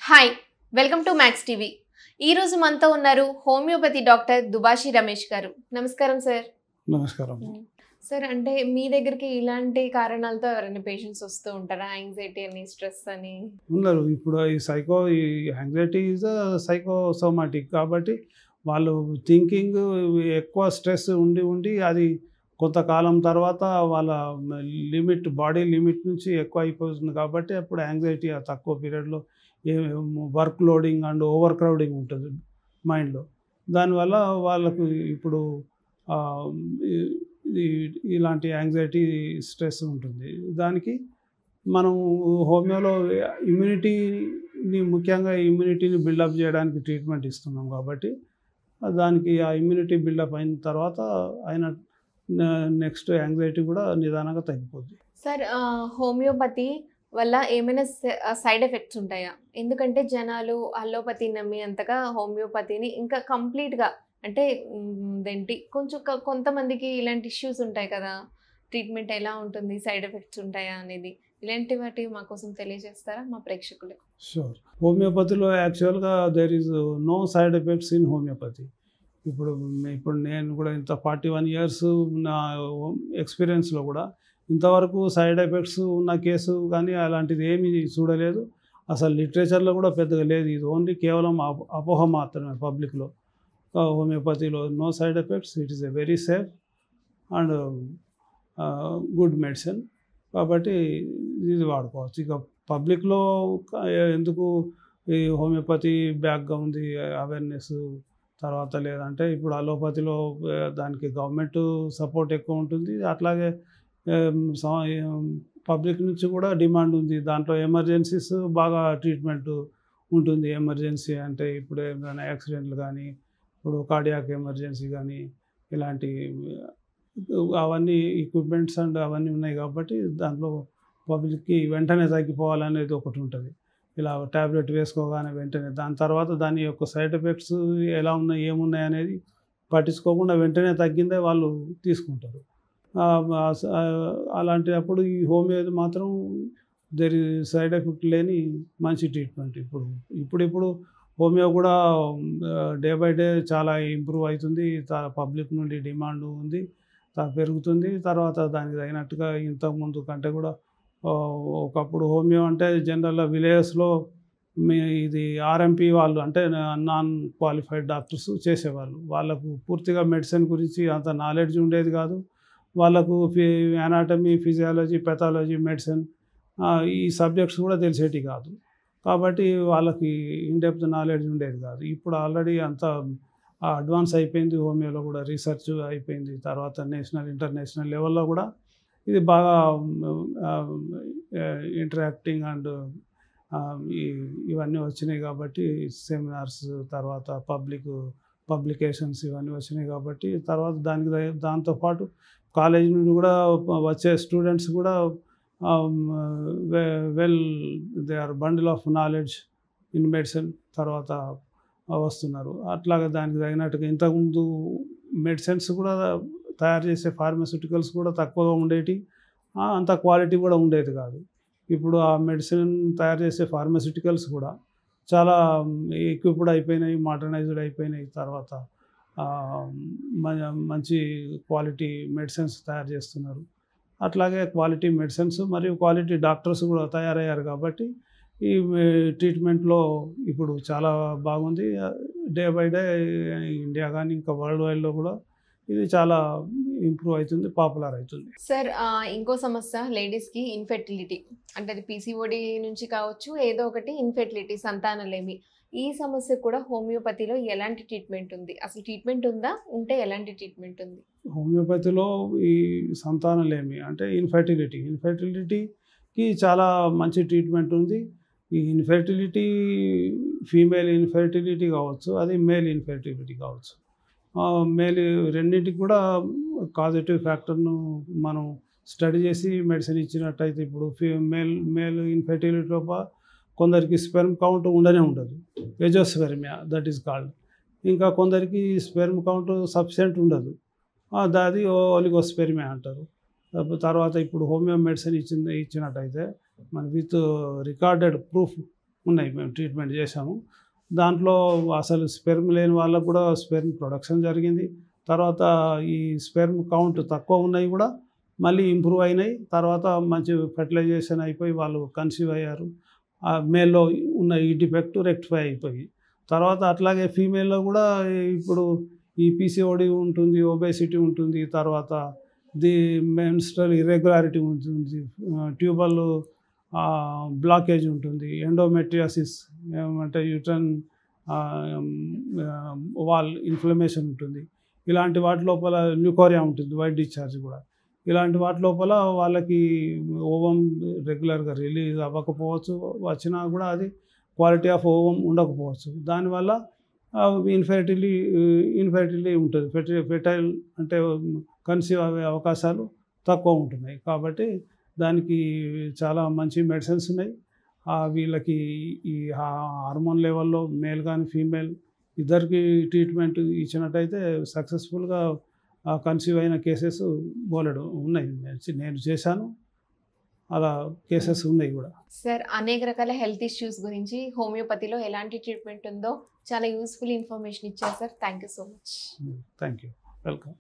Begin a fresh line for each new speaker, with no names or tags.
Hi welcome to max TV. ఈ రోజు మనతో ఉన్నారు హోమియోపతి డాక్టర్ దుబాషి రమేష్ గారు. నమస్కారం సార్.
నమస్కారం.
సార్, అంటే మీ దగ్గరికి ఇలాంటి కారణాలతో ఎవరైనా పేషెంట్స్ వస్తూ ఉంటారా? యాంగ్జైటీ అని, స్ట్రెస్ అని?
ఉన్నారు. ఇప్పుడు ఈ యాంగ్జైటీ ఈజ్ సైకోసోమాటిక్ కాబట్టి వాళ్ళు థింకింగ్ ఎక్కువ స్ట్రెస్ ఉండి అది కొంతకాలం తర్వాత వాళ్ళ బాడీ లిమిట్ నుంచి ఎక్కువ అయిపోతుంది కాబట్టి అప్పుడు యాంగ్జైటీ ఆ తక్కువ పీరియడ్లో work loading and over crowding ఉంటుంది మైండ్లో. దానివల్ల వాళ్ళకు ఇప్పుడు ఇలాంటి యాంగ్జైటీ స్ట్రెస్ ఉంటుంది. దానికి మనం హోమియోలో ముఖ్యంగా ఇమ్యూనిటీని బిల్డప్ చేయడానికి ట్రీట్మెంట్ ఇస్తున్నాం కాబట్టి దానికి ఆ ఇమ్యూనిటీ బిల్డప్ అయిన తర్వాత నెక్స్ట్ యాంగ్జైటీ కూడా నిదానంగా తగ్గిపోద్ది.
సార్, హోమియోపతి వల్ల ఏమైనా సైడ్ ఎఫెక్ట్స్ ఉంటాయా? ఎందుకంటే జనాలు అల్లోపతి నమ్మి అంతగా హోమియోపతిని ఇంకా కంప్లీట్గా అంటే ఏంటి కొంచెం కొంతమందికి ఇలాంటి ఇష్యూస్ ఉంటాయి కదా, ట్రీట్మెంట్ ఎలా ఉంటుంది, సైడ్ ఎఫెక్ట్స్ ఉంటాయా అనేది, ఇలాంటి వాటి మా కోసం తెలియజేస్తారా మా ప్రేక్షకులకు?
షూర్. హోమియోపతిలో యాక్చువల్గా there is no side effects in homeopathy. ఇప్పుడు నేను కూడా ఇంత 41 years నా ఎక్స్పీరియన్స్లో కూడా ఇంతవరకు సైడ్ ఎఫెక్ట్స్ ఉన్న కేసు కానీ అలాంటిది ఏమీ చూడలేదు. అసలు లిటరేచర్లో కూడా పెద్దగా లేదు. ఇది ఓన్లీ కేవలం అపోహ మాత్రమే పబ్లిక్లో. హోమియోపతిలో no side effects. It is a very safe and good medicine కాబట్టి ఇది వాడుకోవచ్చు. ఇక పబ్లిక్లో ఎందుకు ఈ హోమియోపతి బ్యాక్గా ఉంది అవేర్నెస్ తర్వాత లేదంటే ఇప్పుడు అలోపతిలో దానికి గవర్నమెంట్ సపోర్ట్ ఎక్కువ ఉంటుంది. అట్లాగే పబ్లిక్ నుంచి కూడా డిమాండ్ ఉంది. దాంట్లో ఎమర్జెన్సీస్ బాగా ట్రీట్మెంట్ ఉంటుంది. ఎమర్జెన్సీ అంటే ఇప్పుడు ఏమైనా యాక్సిడెంట్లు కానీ ఇప్పుడు కార్డియాక్ ఎమర్జెన్సీ కానీ ఇలాంటి అవన్నీ ఎక్విప్మెంట్స్ అండ్ అవన్నీ ఉన్నాయి కాబట్టి దాంట్లో పబ్లిక్కి వెంటనే తగ్గిపోవాలనేది ఒకటి ఉంటుంది. ఇలా ట్యాబ్లెట్ వేసుకోగానే వెంటనే దాని తర్వాత దాని యొక్క సైడ్ ఎఫెక్ట్స్ ఎలా ఉన్నాయి ఏమున్నాయి అనేది పట్టించుకోకుండా వెంటనే తగ్గిందే వాళ్ళు తీసుకుంటారు. అలాంటప్పుడు ఈ హోమియో మాత్రం సైడ్ ఎఫెక్ట్ లేని మంచి ట్రీట్మెంట్. ఇప్పుడు హోమియో కూడా డే బై డే చాలా ఇంప్రూవ్ అవుతుంది. పబ్లిక్ నుండి డిమాండ్ ఉంది, పెరుగుతుంది. తర్వాత దానికి తగినట్టుగా ఇంతకుముందు కంటే కూడా ఒకప్పుడు హోమియో అంటే జనరల్గా విలేజెస్లో ఇది ఆర్ఎంపీ వాళ్ళు అంటే నాన్ క్వాలిఫైడ్ డాక్టర్స్ చేసేవాళ్ళు. వాళ్ళకు పూర్తిగా మెడిసిన్ గురించి అంత నాలెడ్జ్ ఉండేది కాదు. వాళ్ళకు అనాటమీ, ఫిజియాలజీ, పెథాలజీ, మెడిసిన్ ఈ సబ్జెక్ట్స్ కూడా తెలిసేటి కాదు. కాబట్టి వాళ్ళకి ఇన్డెప్త్ నాలెడ్జ్ ఉండేది కాదు. ఇప్పుడు ఆల్రెడీ అంత అడ్వాన్స్ అయిపోయింది. హోమియోలో కూడా రీసెర్చ్ అయిపోయింది. తర్వాత నేషనల్ ఇంటర్నేషనల్ లెవెల్లో కూడా ఇది బాగా ఇంటరాక్టింగ్ అండ్ ఇవన్నీ వచ్చినాయి కాబట్టి సెమినార్స్ తర్వాత పబ్లికేషన్స్ ఇవన్నీ వచ్చినాయి కాబట్టి తర్వాత దాంతోపాటు కాలేజ్ నుండి కూడా వచ్చే స్టూడెంట్స్ కూడా they are bundle of knowledge in medicine తర్వాత వస్తున్నారు. అట్లాగే దానికి తగినట్టుగా ఇంతకుముందు మెడిసిన్స్ కూడా తయారు చేసే ఫార్మాస్యూటికల్స్ కూడా తక్కువగా ఉండేవి, అంత క్వాలిటీ కూడా ఉండేది కాదు. ఇప్పుడు ఆ మెడిసిన్ తయారు చేసే ఫార్మాస్యూటికల్స్ కూడా చాలా ఎక్విప్డ్ అయిపోయినాయి, మోడర్నైజ్డ్ అయిపోయినాయి. తర్వాత మంచి క్వాలిటీ మెడిసిన్స్ తయారు చేస్తున్నారు. అట్లాగే క్వాలిటీ మెడిసిన్స్ మరియు క్వాలిటీ డాక్టర్స్ కూడా తయారయ్యారు కాబట్టి ఈ ట్రీట్మెంట్లో ఇప్పుడు చాలా బాగుంది. డే బై డే ఇండియా కానీ ఇంకా వరల్డ్ వైడ్లో కూడా ఇది చాలా ఇంప్రూవ్ అవుతుంది, పాపులర్ అవుతుంది.
సార్, ఇంకో సమస్య లేడీస్కి ఇన్ఫెర్టిలిటీ, అంటే అది పీసీఓడి నుంచి కావచ్చు, ఏదో ఒకటి ఇన్ఫెర్టిలిటీ, సంతానలేమి. ఈ సమస్య కూడా హోమియోపతిలో ఎలాంటి ట్రీట్మెంట్ ఉంది? అసలు ట్రీట్మెంట్ ఉందా? ఉంటే ఎలాంటి ట్రీట్మెంట్ ఉంది?
హోమియోపతిలో ఈ సంతానలేమి అంటే ఇన్ఫెర్టిలిటీకి చాలా మంచి ట్రీట్మెంట్ ఉంది. ఈ ఇన్ఫెర్టిలిటీ ఫీమేల్ ఇన్ఫెర్టిలిటీ కావచ్చు, అది మేల్ ఇన్ఫెర్టిలిటీ కావచ్చు. మేల్ రెండింటికి కూడా కాజిటివ్ ఫ్యాక్టర్ను మనం స్టడీ చేసి మెడిసిన్ ఇచ్చినట్టయితే ఇప్పుడు మేల్ ఇన్ఫెర్టిలిటీలో కొందరికి స్పెర్మ్ కౌంట్ ఉండదు, ఎజోస్పెర్మియా దట్ ఈస్ కాల్డ్. ఇంకా కొందరికి స్పెర్మ్ కౌంట్ సఫిషియెంట్ ఉండదు, అది ఒలిగోస్పెర్మియా అంటారు. తర్వాత ఇప్పుడు హోమియో మెడిసిన్ ఇచ్చినట్టయితే మన విత్ రికార్డెడ్ ప్రూఫ్ ఉన్నాయి, మేము ట్రీట్మెంట్ చేశాము. దాంట్లో అసలు స్పెర్మ్ లేని వాళ్ళకు కూడా స్పెర్మ్ ప్రొడక్షన్ జరిగింది. తర్వాత ఈ స్పెర్మ్ కౌంట్ తక్కువ ఉన్నాయి కూడా మళ్ళీ ఇంప్రూవ్ అయినాయి. తర్వాత మంచి ఫెర్టిలైజేషన్ అయిపోయి వాళ్ళు కన్సీవ్ అయ్యారు. ఆ మేల్లో ఉన్న ఈ డిఫెక్ట్ రెక్టిఫై అయిపోయి, తర్వాత అట్లాగే ఫీమేల్లో కూడా ఇప్పుడు ఈ పీసీఓడి ఉంటుంది, ఒబేసిటీ ఉంటుంది, తర్వాత ది మెన్స్ట్రల్ ఇర్రెగ్యులారిటీ ఉంటుంది, ట్యూబల్ బ్లాకేజ్ ఉంటుంది, ఎండోమెట్రియాసిస్ ఏమంటే యూట్రన్ వాల్ ఇన్ఫ్లమేషన్ ఉంటుంది. ఇలాంటి వాటి లోపల ల్యూకోరియా ఉంటుంది, వైట్ డిశ్చార్జ్ కూడా. ఇలాంటి వాటి లోపల వాళ్ళకి ఓవం రెగ్యులర్గా రిలీజ్ అవ్వకపోవచ్చు, వచ్చినా కూడా అది క్వాలిటీ ఆఫ్ ఓవం ఉండకపోవచ్చు. దానివల్ల ఇన్ఫెర్టిలిటీ ఉంటుంది, ఫెర్టైల్ అంటే కన్సీవ్ అయ్యే అవకాశాలు తక్కువ ఉంటున్నాయి. కాబట్టి దానికి చాలా మంచి మెడిసిన్స్ ఉన్నాయి. వీళ్ళకి ఈ హార్మోన్ లెవెల్లో మేల్ కానీ ఫీమేల్ ఇద్దరికి ట్రీట్మెంట్ ఇచ్చినట్టయితే సక్సెస్ఫుల్గా కన్సీవ్ అయిన కేసెస్ బోలెడు ఉన్నాయి. నేను చేశాను, అలా కేసెస్ ఉన్నాయి కూడా.
సార్, అనేక రకాల హెల్త్ ఇష్యూస్ గురించి హోమియోపతిలో ఎలాంటి ట్రీట్మెంట్ ఉందో చాలా యూస్ఫుల్ ఇన్ఫర్మేషన్ ఇచ్చారు sir. Thank you so much.
Thank you, welcome.